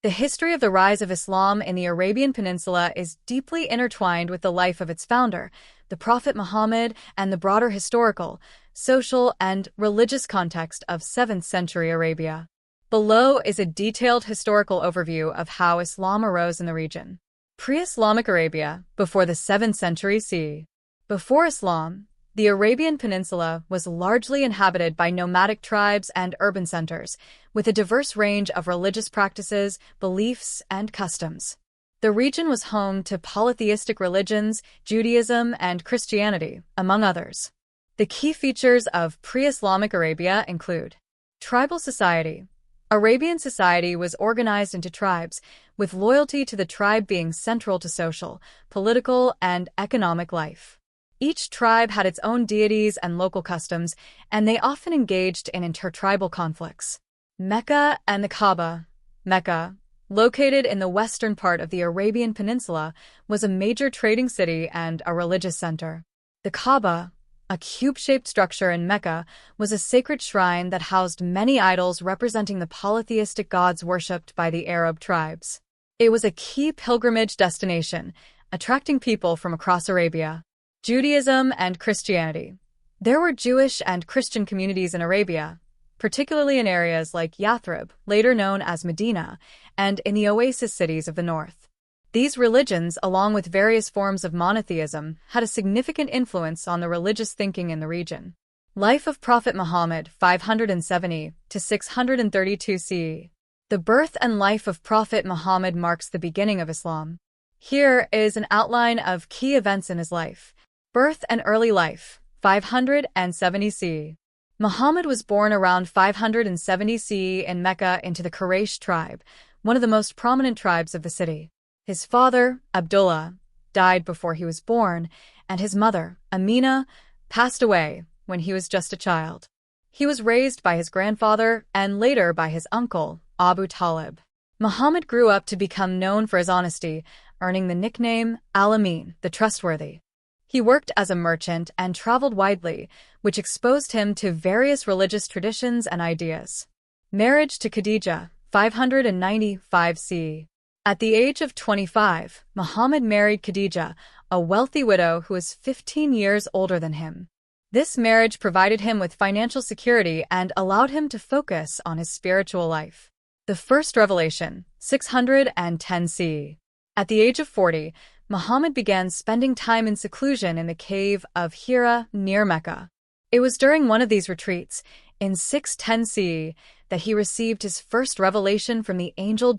The history of the rise of Islam in the Arabian Peninsula is deeply intertwined with the life of its founder, the Prophet Muhammad, and the broader historical, social, and religious context of 7th century Arabia. Below is a detailed historical overview of how Islam arose in the region. Pre-Islamic Arabia, before the 7th century CE. Before Islam, the Arabian Peninsula was largely inhabited by nomadic tribes and urban centers, with a diverse range of religious practices, beliefs, and customs. The region was home to polytheistic religions, Judaism, and Christianity, among others. The key features of pre-Islamic Arabia include tribal society. Arabian society was organized into tribes, with loyalty to the tribe being central to social, political, and economic life. Each tribe had its own deities and local customs, and they often engaged in intertribal conflicts. Mecca and the Kaaba. Mecca, located in the western part of the Arabian Peninsula, was a major trading city and a religious center. The Kaaba, a cube-shaped structure in Mecca, was a sacred shrine that housed many idols representing the polytheistic gods worshipped by the Arab tribes. It was a key pilgrimage destination, attracting people from across Arabia. Judaism and Christianity. There were Jewish and Christian communities in Arabia, particularly in areas like Yathrib, later known as Medina, and in the oasis cities of the north. These religions, along with various forms of monotheism, had a significant influence on the religious thinking in the region. Life of Prophet Muhammad, 570 to 632 CE. The birth and life of Prophet Muhammad marks the beginning of Islam. Here is an outline of key events in his life. Birth and early life, 570 CE. Muhammad was born around 570 CE in Mecca into the Quraysh tribe, one of the most prominent tribes of the city. His father, Abdullah, died before he was born, and his mother, Amina, passed away when he was just a child. He was raised by his grandfather and later by his uncle, Abu Talib. Muhammad grew up to become known for his honesty, earning the nickname Al-Amin, the trustworthy. He worked as a merchant and traveled widely, which exposed him to various religious traditions and ideas. Marriage to Khadija, 595 CE. At the age of 25, Muhammad married Khadija, a wealthy widow who was 15 years older than him. This marriage provided him with financial security and allowed him to focus on his spiritual life. The first revelation, 610 CE. At the age of 40, Muhammad began spending time in seclusion in the cave of Hira near Mecca. It was during one of these retreats, in 610 CE, that he received his first revelation from the angel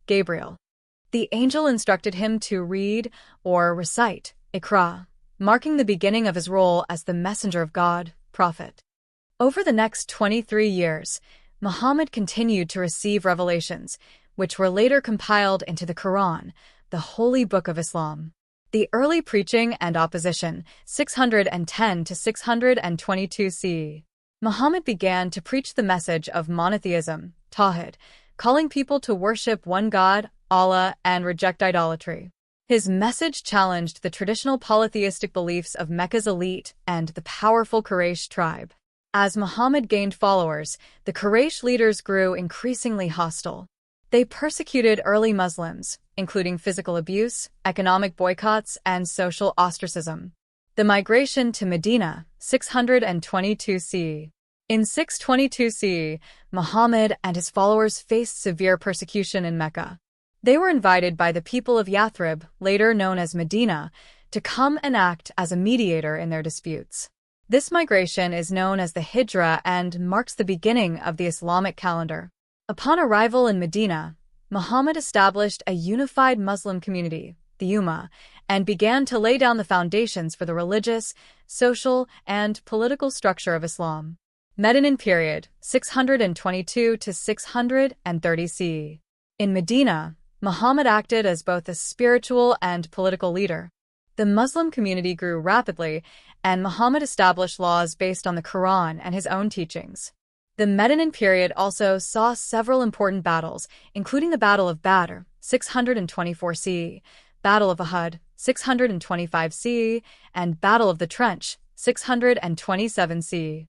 Gabriel. The angel instructed him to read or recite Iqra, marking the beginning of his role as the messenger of God, prophet. Over the next 23 years, Muhammad continued to receive revelations, which were later compiled into the Quran, the holy book of Islam. The early preaching and opposition, 610 to 622 CE. Muhammad began to preach the message of monotheism, Tawhid, calling people to worship one God, Allah, and reject idolatry. His message challenged the traditional polytheistic beliefs of Mecca's elite and the powerful Quraysh tribe. As Muhammad gained followers, the Quraysh leaders grew increasingly hostile. They persecuted early Muslims, including physical abuse, economic boycotts, and social ostracism. The migration to Medina, 622 CE. In 622 CE, Muhammad and his followers faced severe persecution in Mecca. They were invited by the people of Yathrib, later known as Medina, to come and act as a mediator in their disputes. This migration is known as the Hijra and marks the beginning of the Islamic calendar. Upon arrival in Medina, Muhammad established a unified Muslim community, the Ummah, and began to lay down the foundations for the religious, social, and political structure of Islam. Medinan period, 622 to 630 CE. In Medina, Muhammad acted as both a spiritual and political leader. The Muslim community grew rapidly, and Muhammad established laws based on the Quran and his own teachings. The Medinan period also saw several important battles, including the Battle of Badr, 624 CE, Battle of Uhud, 625 CE, and Battle of the Trench, 627 CE.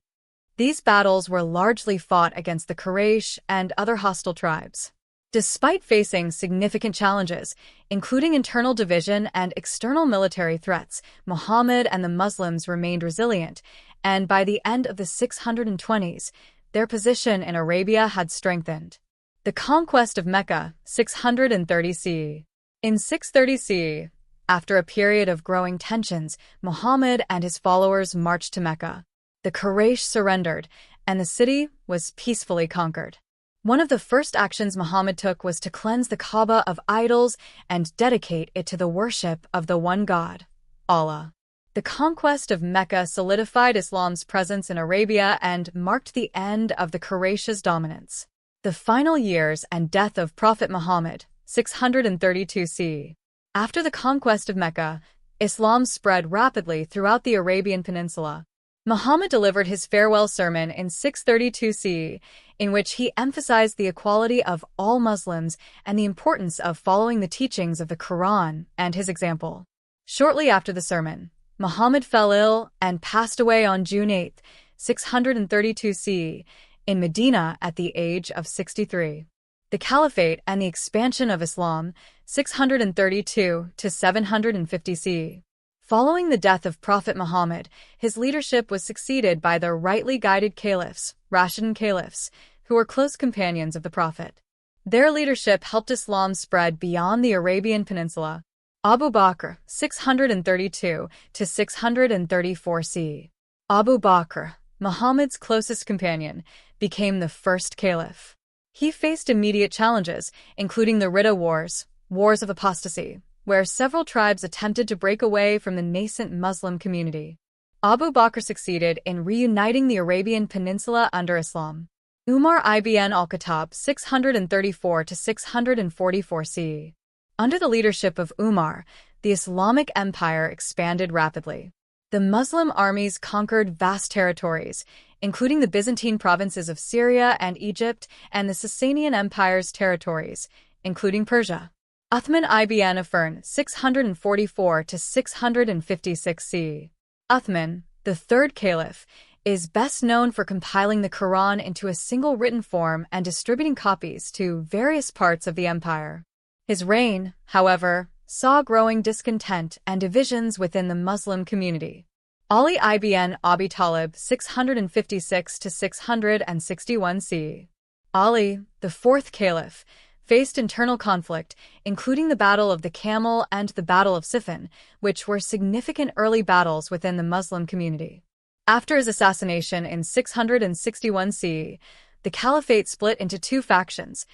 These battles were largely fought against the Quraysh and other hostile tribes. Despite facing significant challenges, including internal division and external military threats, Muhammad and the Muslims remained resilient, and by the end of the 620s, their position in Arabia had strengthened. The conquest of Mecca, 630 CE. In 630 CE, after a period of growing tensions, Muhammad and his followers marched to Mecca. The Quraysh surrendered, and the city was peacefully conquered. One of the first actions Muhammad took was to cleanse the Kaaba of idols and dedicate it to the worship of the one God, Allah. The conquest of Mecca solidified Islam's presence in Arabia and marked the end of the Quraysh's dominance. The final years and death of Prophet Muhammad, 632 CE. After the conquest of Mecca, Islam spread rapidly throughout the Arabian Peninsula. Muhammad delivered his farewell sermon in 632 CE, in which he emphasized the equality of all Muslims and the importance of following the teachings of the Quran and his example. Shortly after the sermon, Muhammad fell ill and passed away on June 8, 632 CE, in Medina at the age of 63. The Caliphate and the expansion of Islam, 632 to 750 CE. Following the death of Prophet Muhammad, his leadership was succeeded by the rightly guided caliphs, Rashidun caliphs, who were close companions of the Prophet. Their leadership helped Islam spread beyond the Arabian Peninsula. Abu Bakr, 632 to 634 CE. Abu Bakr, Muhammad's closest companion, became the first caliph. He faced immediate challenges, including the Ridda Wars, Wars of Apostasy, where several tribes attempted to break away from the nascent Muslim community. Abu Bakr succeeded in reuniting the Arabian Peninsula under Islam. Umar ibn al-Khattab, 634 to 644 CE. Under the leadership of Umar, the Islamic Empire expanded rapidly. The Muslim armies conquered vast territories, including the Byzantine provinces of Syria and Egypt and the Sasanian Empire's territories, including Persia. Uthman ibn Affan, 644 to 656 CE. Uthman, the third caliph, is best known for compiling the Quran into a single written form and distributing copies to various parts of the empire. His reign, however, saw growing discontent and divisions within the Muslim community. Ali ibn Abi Talib, 656 to 661 CE. Ali, the fourth caliph, faced internal conflict, including the Battle of the Camel and the Battle of Siffin, which were significant early battles within the Muslim community. After his assassination in 661 CE, the caliphate split into two factions,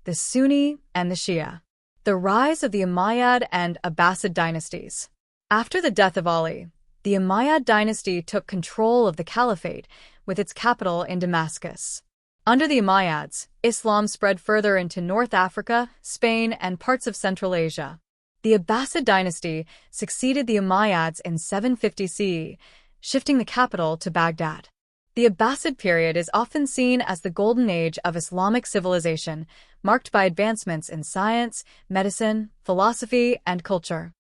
the Sunni and the Shia. The rise of the Umayyad and Abbasid dynasties. After the death of Ali, the Umayyad dynasty took control of the caliphate, with its capital in Damascus. Under the Umayyads, Islam spread further into North Africa, Spain, and parts of Central Asia. The Abbasid dynasty succeeded the Umayyads in 750 CE, shifting the capital to Baghdad. The Abbasid period is often seen as the golden age of Islamic civilization, marked by advancements in science, medicine, philosophy, and culture.